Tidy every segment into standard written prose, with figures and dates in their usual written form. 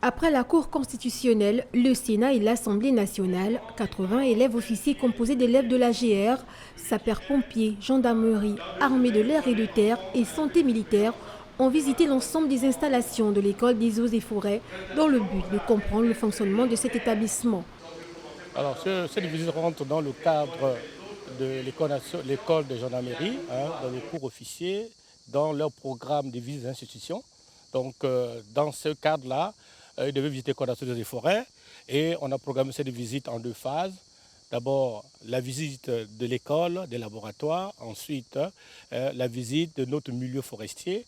Après la Cour constitutionnelle, le Sénat et l'Assemblée nationale, 80 élèves officiers composés d'élèves de l'AGR, sapeurs-pompiers, gendarmerie, armée de l'air et de terre et santé militaire ont visité l'ensemble des installations de l'école des eaux et forêts dans le but de comprendre le fonctionnement de cet établissement. Alors, cette visite rentre dans le cadre de l'école de gendarmerie, dans le cours officier, dans leur programme de visite des institutions. Donc, dans ce cadre-là, ils devaient visiter l'école nationale des forêts et on a programmé cette visite en deux phases. D'abord, la visite de l'école, des laboratoires, ensuite la visite de notre milieu forestier,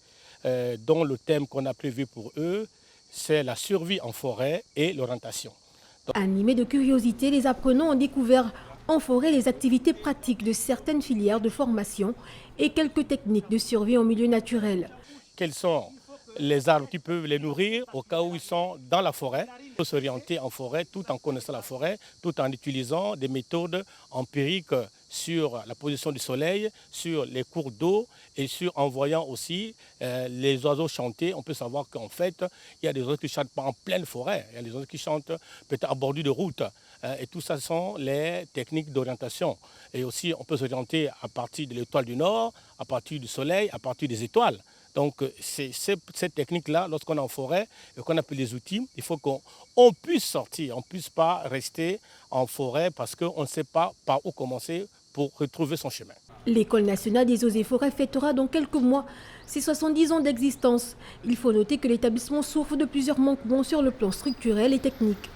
dont le thème qu'on a prévu pour eux, c'est la survie en forêt et l'orientation. Animés de curiosité, les apprenants ont découvert en forêt les activités pratiques de certaines filières de formation et quelques techniques de survie en milieu naturel. Quels sont les arbres qui peuvent les nourrir au cas où ils sont dans la forêt. Il faut s'orienter en forêt tout en connaissant la forêt, tout en utilisant des méthodes empiriques sur la position du soleil, sur les cours d'eau et en voyant aussi les oiseaux chanter. On peut savoir qu'en fait, il y a des oiseaux qui ne chantent pas en pleine forêt, il y a des oiseaux qui chantent peut-être à bordure de route. Et tout ça sont les techniques d'orientation. Et aussi, on peut s'orienter à partir de l'étoile du Nord, à partir du soleil, à partir des étoiles. Donc, c'est cette technique-là, lorsqu'on est en forêt et qu'on a pris les outils, il faut qu'on puisse sortir, on ne puisse pas rester en forêt parce qu'on ne sait pas par où commencer pour retrouver son chemin. L'École nationale des eaux et forêts fêtera dans quelques mois ses 70 ans d'existence. Il faut noter que l'établissement souffre de plusieurs manquements sur le plan structurel et technique.